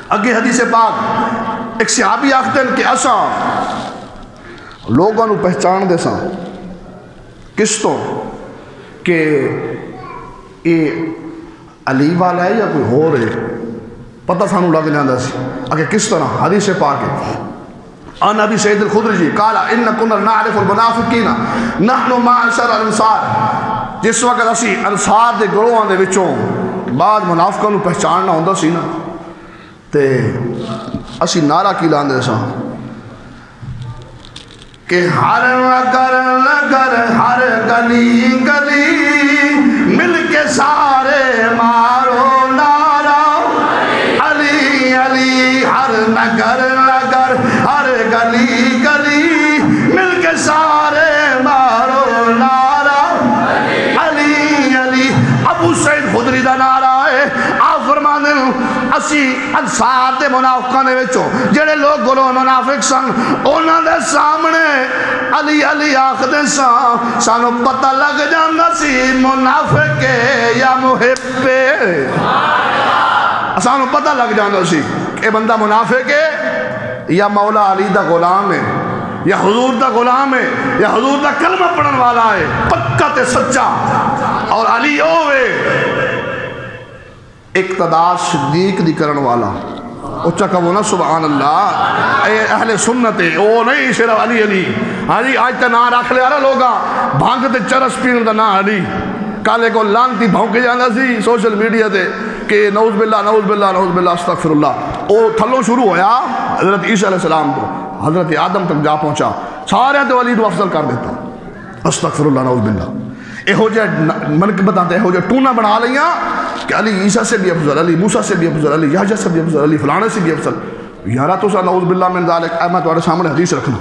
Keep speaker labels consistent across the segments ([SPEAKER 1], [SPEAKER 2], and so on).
[SPEAKER 1] اگے حدیث پاک ایک صحابی آختے ہیں کہ اساں لوگوں پہچان دے ساں کس تو کہ یہ علی والا ہے یا کوئی ہو رہے پتہ سانو لگ جاندہ سی اگے کس طرح حدیث پاک ہے ان ابی سعید الخدری قال ان كنا نعرف المنافقین نحن معاشر الانصار جس وقت اسی انصار دے گروہاں دے وچوں بعد منافقاں نو پہچاننا ہوندا سی نا تے اسی نعرہ کی لاندے ساں کہ ہر نگر ہر گلی گلی مل کے سارے مارو نعرہ علی علی ہر نگر نگر ہر گلی گلی مل کے سارے مارو نعرہ علی علی ابو سعید خدری دا نعرہ ہے آپ فرمانے اسی انصار دے منافقاں دے وچوں جڑے لوگ گروہ منافق سن انہاں دے سامنے علی علی آخدے سان سانو پتہ لگ جاندا سی منافق یا محب سانو پتہ لگ جاندا سی کہ بندہ منافق ہے یا مولا علی دا غلام ہے یا حضور دا غلام ہے یا حضور دا کلمہ پڑھن والا ہے پکا تے سچا اور علی اوے اقتدار صدیق دی کرن والا اچھا کہو نا سبحان اللہ اے اہل سنت ہے او نہیں صرف علی علی ہاں جی آج تے نام رکھ لے آ رہا لوگا بھانگ تے چرس پین دا نا علی کالے کو لانتی بھونکے جانا سی سوشل میڈیا تے کہ نعوذ باللہ نعوذ باللہ نعوذ باللہ استغفر اللہ او تھلوں شروع ہویا حضرت عیسیٰ علیہ السلام کو حضرت آدم تک جا پہنچا سارے تے ولی کو افضل کر دیتا استغفر اللہ نعوذ باللہ اے ہو جائے منقبت آتے ہو جائے ٹونا بنا لیاں کہ علی عیسیٰ سے بھی افضل علی موسیٰ سے بھی افضل علی یحییٰ سے بھی افضل علی فلانے سے بھی افضل یارہ تو سا نعوذ باللہ من ذالک میں تمہارے سامنے حدیث رکھنا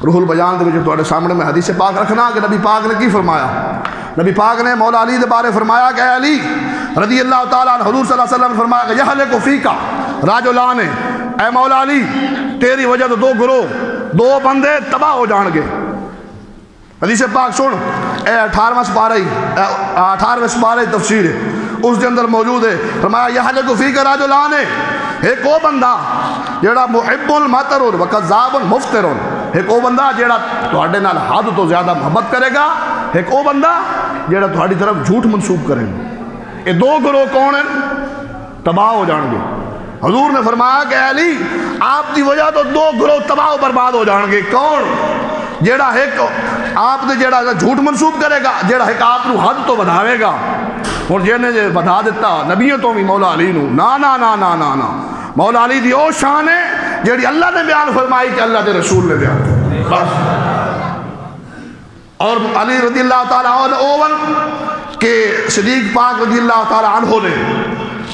[SPEAKER 1] روح البیان دے جو تمہارے سامنے میں حدیث پاک رکھنا کہ نبی پاک نے کی فرمایا نبی پاک نے مولا علی دے بارے فرمایا کہ اے علی رضی اللہ تعالیٰ عنہ حضور صلی اللہ علیہ وسلم نے فرمایا کہ یحلق فیکا راجلان اے مولا علی تیری وجہ تو دو گروہ دو بندے تباہ ہو جان گے حدیث پاک سن اے 18واں سپارہ تفسیر ہے اس کے اندر موجود ہے فرمایا یحلق فیکا راجلان ایک وہ بندہ جیڑا محب المطر وکذاب مفتر ایک وہ بندہ جیڑا تہاڈے نال حد تو زیادہ محبت کرے گا ایک وہ بندہ جیڑا تہاڈی طرف جھوٹ منسوب کرے گا یہ دو گروہ کون ہیں تباہ ہو جان گے حضور نے فرمایا کہ علی آپ دی وجہ تو دو گروہ تباہ و برباد ہو جان گے کون جیڑا ایک آپ نے جیڑا جھوٹ منسوب کرے گا جیڑا ایک آپ نو حد تو بڑھاوے گا اور جینے جے بتا دیتا نبیوں تو بھی مولا علی نو نا نا نا نا نا نا مولا علی دی او شان ہے جیڑی اللہ نے بیان فرمائی کہ اللہ دے رسول نے بیان بس اور علی رضی اللہ تعالیٰ عنہ اوون کہ صدیق پاک رضی اللہ تعالیٰ عنہ نے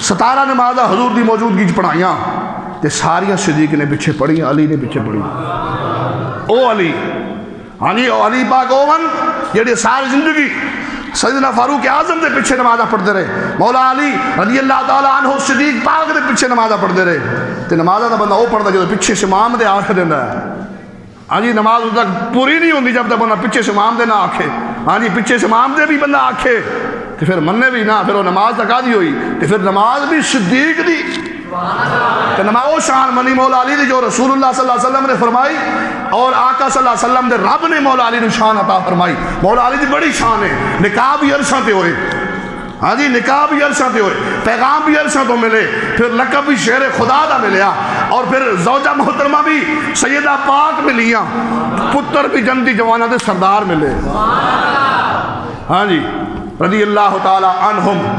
[SPEAKER 1] 17 نمازہ حضور دی موجودگی پڑھائیاں تے ساریاں صدیق نے پیچھے پڑھی علی نے پیچھے پڑھی او علی ہاں جی او علی پاک اوون جیڑی ساری زندگی سیدنا فاروق اعظم دے پیچھے نمازہ پڑھتے رہے مولا علی رضی اللہ تعالیٰ عنہ صدیق پاک دے پیچھے نمازہ پڑھتے رہے تے نمازہ دا بندہ وہ پڑھتا جو پیچھے سے امام دے آنکھ دینا ہے ہاں جی نماز اس تک پوری نہیں ہوندی جب تک بندہ پیچھے سے امام دے نہ آنکھے ہاں جی پیچھے سے امام دے بھی بندہ آنکھے تو پھر مننے بھی نہ پھر وہ نماز تک آدھی ہوئی تو پھر نماز بھی صدیق دی تو نماز وہ شان منی مولا علی دی جو رسول اللہ صلی اللہ علیہ وسلم نے فرمائی اور آقا صلی اللہ علیہ وسلم نے رب نے مولا علی نے شان عطا فرمائی مولا علی دی بڑی شان ہے نکاح بھی عرشاں تے ہوئے ہاں جی نکاح بھی عرشاں تے ہوئے پیغام بھی عرشاں تو ملے پھر لقب بھی شیر خدا دا ملیا اور پھر زوجہ محترمہ بھی سیدہ پاک ملیاں پتر بھی جنتی جوانہ دے سردار ملے ہاں جی رضی اللہ تعالی عنہم